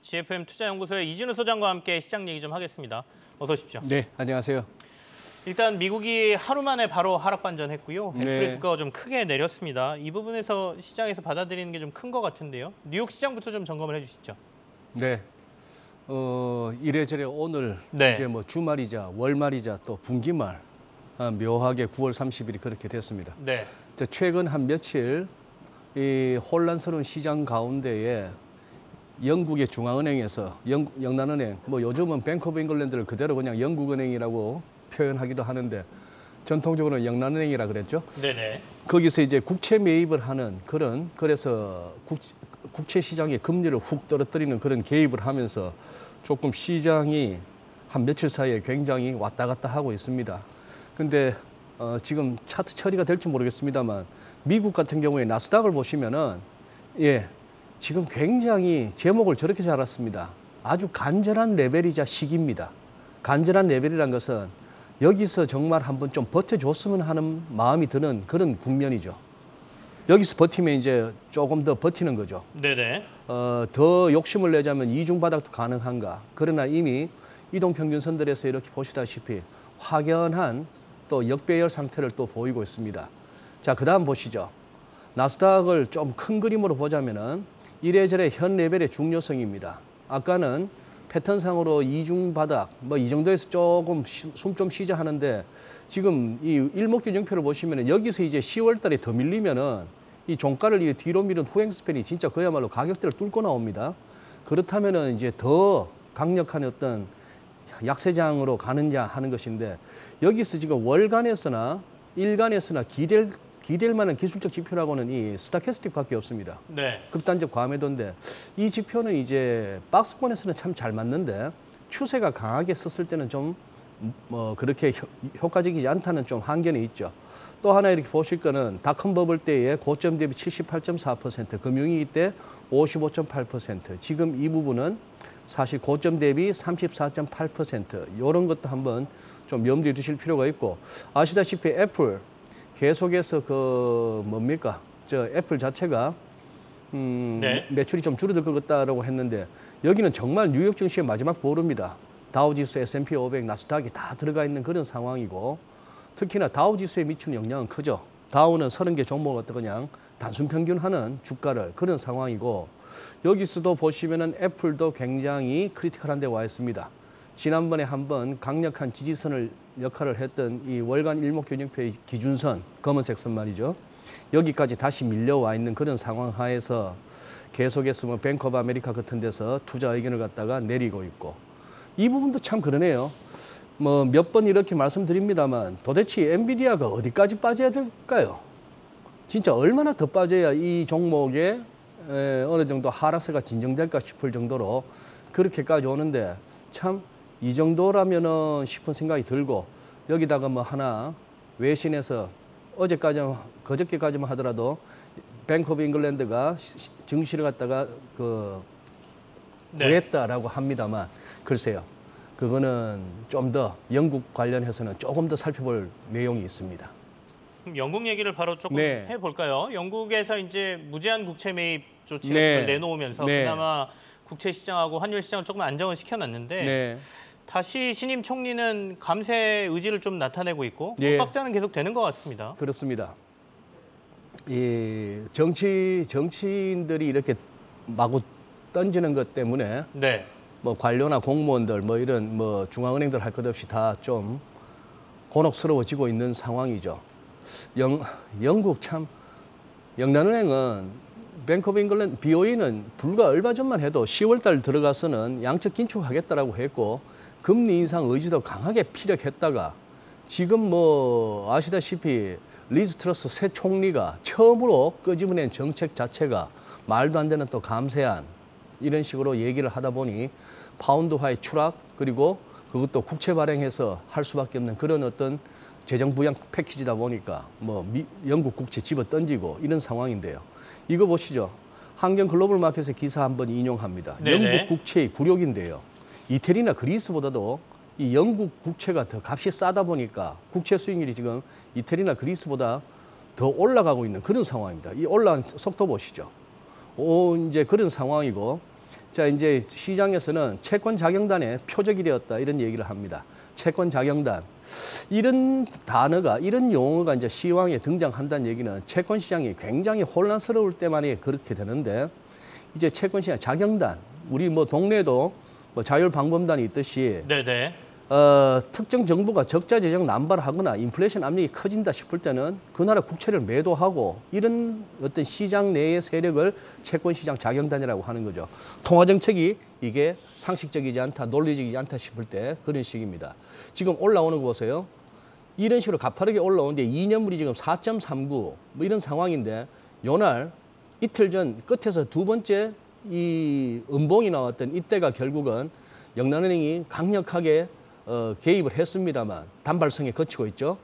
GFM 투자연구소의 이진우 소장과 함께 시장 얘기 좀 하겠습니다. 어서 오십시오. 네, 안녕하세요. 일단 미국이 하루 만에 바로 하락 반전했고요. 애플의 네. 주가가 좀 크게 내렸습니다. 이 부분에서 시장에서 받아들이는 게 좀 큰 것 같은데요. 뉴욕 시장부터 좀 점검을 해주시죠. 네. 이래저래 오늘 네. 이제 뭐 주말이자 월말이자 또 분기말 묘하게 9월 30일이 그렇게 됐습니다. 네. 최근 한 며칠 이 혼란스러운 시장 가운데에 영국의 중앙은행에서 영란은행, 뭐 요즘은 뱅크 오브 잉글랜드를 그대로 그냥 영국은행이라고 표현하기도 하는데 전통적으로는 영란은행이라 그랬죠. 네네. 거기서 이제 국채 매입을 하는 그래서 국채 시장의 금리를 훅 떨어뜨리는 그런 개입을 하면서 조금 시장이 한 며칠 사이에 굉장히 왔다 갔다 하고 있습니다. 근데 지금 차트 처리가 될지 모르겠습니다만 미국 같은 경우에 나스닥을 보시면은 지금 굉장히 제목을 저렇게 잡았습니다. 아주 간절한 레벨이자 시기입니다. 간절한 레벨이란 것은 여기서 정말 한번 좀 버텨줬으면 하는 마음이 드는 그런 국면이죠. 여기서 버티면 이제 조금 더 버티는 거죠. 네네. 더 욕심을 내자면 이중바닥도 가능한가. 그러나 이미 이동평균선들에서 이렇게 보시다시피 확연한 또 역배열 상태를 또 보이고 있습니다. 자, 그 다음 보시죠. 나스닥을 좀 큰 그림으로 보자면은 이래저래 현 레벨의 중요성입니다. 아까는 패턴상으로 이중바닥 뭐 이 정도에서 조금 숨 좀 쉬자 하는데 지금 이 일목균형표를 보시면은 여기서 이제 10월 달에 더 밀리면은 이 종가를 뒤로 미룬 후행 스팬이 진짜 그야말로 가격대를 뚫고 나옵니다. 그렇다면은 이제 더 강력한 어떤 약세장으로 가느냐 하는 것인데 여기서 지금 월간에서나 일간에서나 기댈 만한 기술적 지표라고는 이 스타캐스틱밖에 없습니다. 네. 극단적 과매도인데 이 지표는 이제 박스권에서는 참 잘 맞는데 추세가 강하게 썼을 때는 좀 그렇게 효과적이지 않다는 좀 한계는 있죠. 또 하나 이렇게 보실 거는 닷컴 버블 때의 고점 대비 78.4%, 금융위기 때 55.8%, 지금 이 부분은 사실 고점 대비 34.8%, 이런 것도 한번 좀 염두에 두실 필요가 있고, 아시다시피 애플 계속해서 애플 자체가 네. 매출이 좀 줄어들 것 같다라고 했는데 여기는 정말 뉴욕 증시의 마지막 보루입니다. 다우지수, S&P 500, 나스닥이 다 들어가 있는 그런 상황이고 특히나 다우지수에 미치는 영향은 크죠. 다우는 30개 종목을 그냥 단순 평균하는 주가를 그런 상황이고 여기서도 보시면은 애플도 굉장히 크리티컬한 데 와 있습니다. 지난번에 한번 강력한 지지선을 역할을 했던 이 월간 일목균형표의 기준선, 검은색 선 말이죠. 여기까지 다시 밀려와 있는 그런 상황 하에서 계속해서 뭐 뱅크 오브 아메리카 같은 데서 투자 의견을 갖다가 내리고 있고 이 부분도 참 그러네요. 뭐 몇 번 이렇게 말씀드립니다만 도대체 엔비디아가 어디까지 빠져야 될까요? 진짜 얼마나 더 빠져야 이 종목에 어느 정도 하락세가 진정될까 싶을 정도로 그렇게까지 오는데 참 이 정도라면은 싶은 생각이 들고 여기다가 뭐 하나 외신에서 그저께까지만 하더라도 뱅크 오브 잉글랜드가 증시를 갖다가 구했다라고 합니다만 글쎄요. 그거는 좀 더 영국 관련해서는 조금 더 살펴볼 내용이 있습니다. 그럼 영국 얘기를 바로 조금 네. 해볼까요? 영국에서 이제 무제한 국채 매입 조치를 네. 내놓으면서 네. 그나마 국채 시장하고 환율 시장을 조금 안정을 시켜놨는데 네. 다시 신임 총리는 감세 의지를 좀 나타내고 있고 예. 엇박자는 계속 되는 것 같습니다. 그렇습니다. 이 정치인들이 이렇게 마구 던지는 것 때문에 네. 뭐 관료나 공무원들 뭐 이런 뭐 중앙은행들 할 것 없이 다 좀 곤혹스러워지고 있는 상황이죠. 영국 참 영란은행은 뱅크 오브 잉글랜드 BOE는 불과 얼마 전만 해도 10월 달 들어가서는 양적 긴축하겠다라고 했고 금리 인상 의지도 강하게 피력했다가 지금 뭐 아시다시피 리즈 트러스 새 총리가 처음으로 끄집어낸 정책 자체가 말도 안 되는 또 감세안 이런 식으로 얘기를 하다 보니 파운드화의 추락 그리고 그것도 국채 발행해서 할 수밖에 없는 그런 어떤 재정 부양 패키지다 보니까 뭐 영국 국채 집어 던지고 이런 상황인데요. 이거 보시죠. 한경 글로벌 마켓의 기사 한번 인용합니다. 네네. 영국 국채의 굴욕인데요. 이태리나 그리스보다도 이 영국 국채가 더 값이 싸다 보니까 국채 수익률이 지금 이태리나 그리스보다 더 올라가고 있는 그런 상황입니다. 이 올라간 속도 보시죠. 이제 그런 상황이고 자, 이제 시장에서는 채권 자경단의 표적이 되었다 이런 얘기를 합니다. 채권 자경단. 이런 단어가, 이런 용어가 이제 시황에 등장한다는 얘기는 채권 시장이 굉장히 혼란스러울 때만이 그렇게 되는데, 이제 채권 시장 자경단, 우리 뭐 동네에도 뭐 자율방범단이 있듯이 네네. 특정 정부가 적자 재정 남발하거나 인플레이션 압력이 커진다 싶을 때는 그 나라 국채를 매도하고 이런 어떤 시장 내의 세력을 채권 시장 자경단이라고 하는 거죠. 통화 정책이 이게 상식적이지 않다, 논리적이지 않다 싶을 때 그런 식입니다. 지금 올라오는 거 보세요. 이런 식으로 가파르게 올라오는데 2년물이 지금 4.39 뭐 이런 상황인데, 요날 이틀 전 끝에서 두 번째 이 음봉이 나왔던 이때가 결국은 영란은행이 강력하게 개입을 했습니다만 단발성에 거치고 있죠.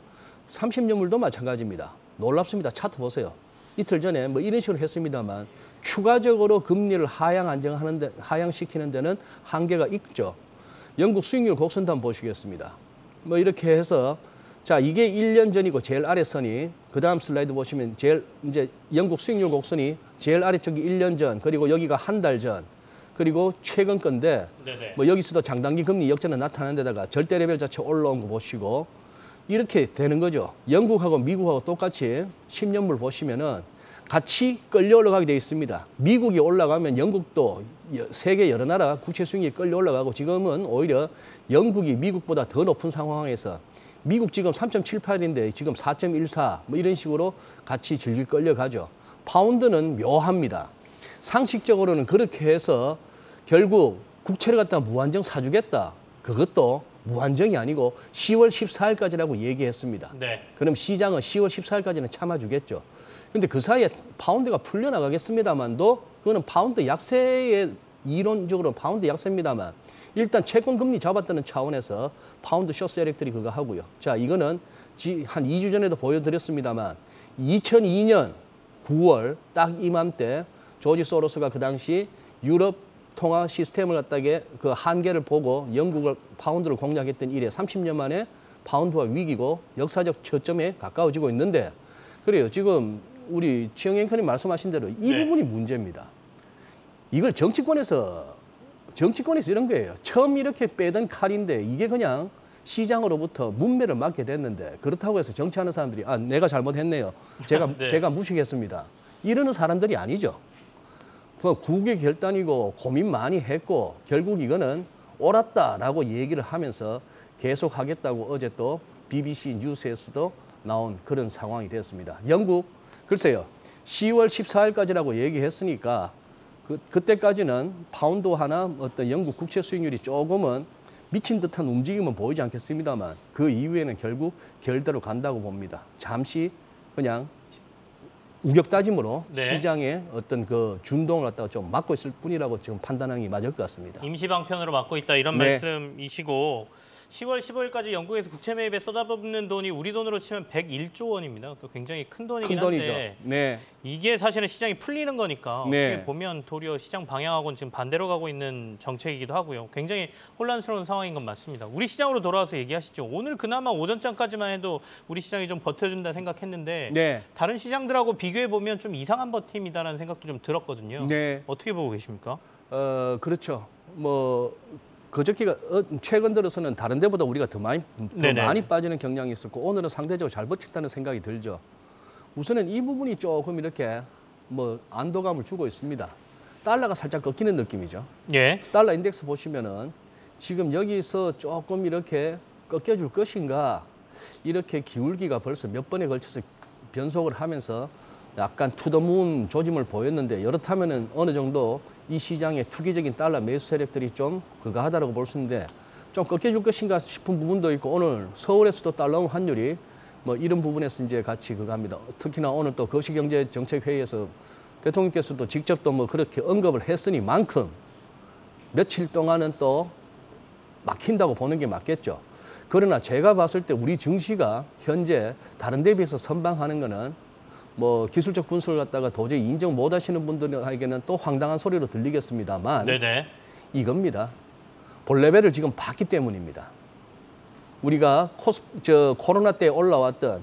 30년물도 마찬가지입니다. 놀랍습니다. 차트 보세요. 이틀 전에 뭐 이런 식으로 했습니다만 추가적으로 금리를 하향시키는 데는 한계가 있죠. 영국 수익률 곡선도 한번 보시겠습니다. 뭐 이렇게 해서, 자, 이게 1년 전이고 제일 아래선이, 그 다음 슬라이드 보시면 이제 영국 수익률 곡선이 제일 아래쪽이 1년 전, 그리고 여기가 한 달 전, 그리고 최근 건데, 네네. 뭐 여기서도 장단기 금리 역전은 나타나는 데다가 절대 레벨 자체 올라온 거 보시고 이렇게 되는 거죠. 영국하고 미국하고 똑같이 10년물 보시면은 같이 끌려 올라가게 돼 있습니다. 미국이 올라가면 영국도 세계 여러 나라 국채 수익률이 끌려 올라가고, 지금은 오히려 영국이 미국보다 더 높은 상황에서 미국 지금 3.78인데 지금 4.14 뭐 이런 식으로 같이 질질 끌려가죠. 파운드는 묘합니다. 상식적으로는 그렇게 해서 결국 국채를 갖다 무한정 사주겠다. 그것도 무한정이 아니고 10월 14일까지라고 얘기했습니다. 네. 그럼 시장은 10월 14일까지는 참아주겠죠. 근데 그 사이에 파운드가 풀려나가겠습니다만도 그거는 파운드 약세의, 이론적으로 파운드 약세입니다만 일단 채권 금리 잡았다는 차원에서 파운드 쇼스 에렉트리 그거 하고요. 자, 이거는 한 2주 전에도 보여드렸습니다만 2002년 9월 딱 이맘때 조지 소로스가 그 당시 유럽 통화 시스템을 갖다가 그 한계를 보고 영국을 파운드를 공략했던 이래 30년 만에 파운드화 위기고 역사적 저점에 가까워지고 있는데, 그래요. 지금 우리 최영 앵커님 말씀하신 대로 이 네. 부분이 문제입니다. 이걸 정치권에서 이런 거예요. 처음 이렇게 빼던 칼인데 이게 그냥 시장으로부터 문매를 맞게 됐는데, 그렇다고 해서 정치하는 사람들이 내가 잘못했네요. 네. 제가 무식했습니다. 이러는 사람들이 아니죠. 그 국의 결단이고 고민 많이 했고 결국 이거는 옳았다라고 얘기를 하면서 계속 하겠다고 어제 또 BBC 뉴스에서도 나온 그런 상황이 됐습니다. 영국, 글쎄요. 10월 14일까지라고 얘기했으니까 그때까지는 파운드 하나 어떤 영국 국채 수익률이 조금은 미친 듯한 움직임은 보이지 않겠습니다만 그 이후에는 결국 결대로 간다고 봅니다. 잠시 그냥 우격다짐으로 네. 시장의 어떤 그 준동을 갖다가 좀 막고 있을 뿐이라고 지금 판단하는 게 맞을 것 같습니다. 임시방편으로 막고 있다 이런 네. 말씀이시고, 10월 15일까지 영국에서 국채 매입에 쏟아붓는 돈이 우리 돈으로 치면 101조 원입니다. 또 굉장히 큰 돈이긴 큰 돈이죠. 한데 네. 이게 사실은 시장이 풀리는 거니까 네. 어떻게 보면 도리어 시장 방향하고는 지금 반대로 가고 있는 정책이기도 하고요. 굉장히 혼란스러운 상황인 건 맞습니다. 우리 시장으로 돌아와서 얘기하시죠. 오늘 그나마 오전장까지만 해도 우리 시장이 좀 버텨준다 생각했는데 네. 다른 시장들하고 비교해 보면 좀 이상한 버팀이다라는 생각도 좀 들었거든요. 네. 어떻게 보고 계십니까? 그렇죠. 뭐 그저께가 최근 들어서는 다른 데보다 우리가 더 많이 빠지는 경향이 있었고 오늘은 상대적으로 잘 버텼다는 생각이 들죠. 우선은 이 부분이 조금 이렇게 뭐 안도감을 주고 있습니다. 달러가 살짝 꺾이는 느낌이죠. 예. 달러 인덱스 보시면은 지금 여기서 조금 이렇게 꺾여줄 것인가, 이렇게 기울기가 벌써 몇 번에 걸쳐서 변속을 하면서 약간 투더문 조짐을 보였는데, 이렇다면은 어느 정도 이 시장의 투기적인 달러 매수 세력들이 좀 그거 하다라고 볼 수 있는데, 좀 꺾여줄 것인가 싶은 부분도 있고, 오늘 서울에서도 달러 환율이 뭐 이런 부분에서 이제 같이 그거 합니다. 특히나 오늘 또 거시경제정책회의에서 대통령께서도 직접 또 뭐 그렇게 언급을 했으니만큼 며칠 동안은 또 막힌다고 보는 게 맞겠죠. 그러나 제가 봤을 때 우리 증시가 현재 다른 데 비해서 선방하는 거는 뭐 기술적 분석을 갖다가 도저히 인정 못 하시는 분들에게는 또 황당한 소리로 들리겠습니다만 네네. 이겁니다. 볼 레벨을 지금 봤기 때문입니다. 우리가 코로나 때 올라왔던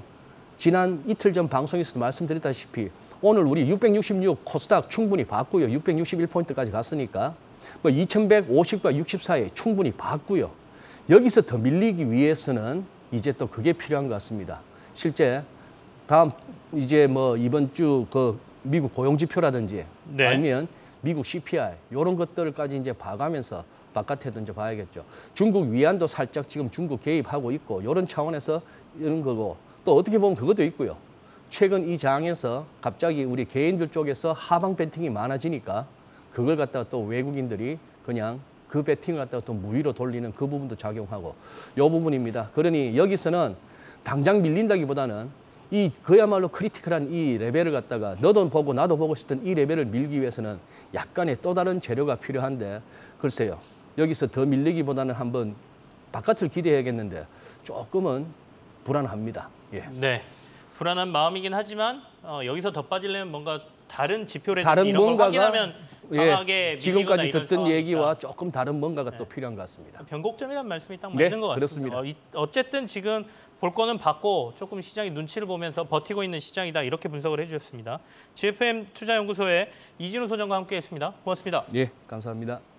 지난 이틀 전 방송에서도 말씀드렸다시피 오늘 우리 666 코스닥 충분히 봤고요. 661포인트까지 갔으니까 뭐 2150과 60 사이에 충분히 봤고요. 여기서 더 밀리기 위해서는 이제 또 그게 필요한 것 같습니다. 실제 다음 이제 뭐 이번 주 그 미국 고용 지표라든지 네. 아니면 미국 CPI 이런 것들까지 이제 봐가면서 바깥에도 이제 봐야겠죠. 중국 위안도 살짝 지금 중국 개입하고 있고 이런 차원에서 이런 거고 또 어떻게 보면 그것도 있고요. 최근 이 장에서 갑자기 우리 개인들 쪽에서 하방 배팅이 많아지니까 그걸 갖다가 또 외국인들이 그냥 그 배팅을 갖다가 또 무위로 돌리는 그 부분도 작용하고 이 부분입니다. 그러니 여기서는 당장 밀린다기보다는 이 그야말로 크리티컬한 이 레벨을 갖다가 너도 보고 나도 보고 싶던 이 레벨을 밀기 위해서는 약간의 또 다른 재료가 필요한데 글쎄요. 여기서 더 밀리기보다는 한번 바깥을 기대해야겠는데 조금은 불안합니다. 예. 네. 불안한 마음이긴 하지만 여기서 더 빠지려면 뭔가 다른 지표라든지 다른 이런 걸 뭔가가 확인하면 강하게 지금까지 밀리거나 이런 듣던 상황이니까. 얘기와 조금 다른 뭔가가 또 필요한 것 같습니다. 변곡점이라는 말씀이 딱 네, 맞는 것 같습니다. 그렇습니다. 어쨌든 지금 볼 거는 봤고 조금 시장이 눈치를 보면서 버티고 있는 시장이다 이렇게 분석을 해주셨습니다. GFM 투자연구소의 이진우 소장과 함께했습니다. 고맙습니다. 예, 감사합니다.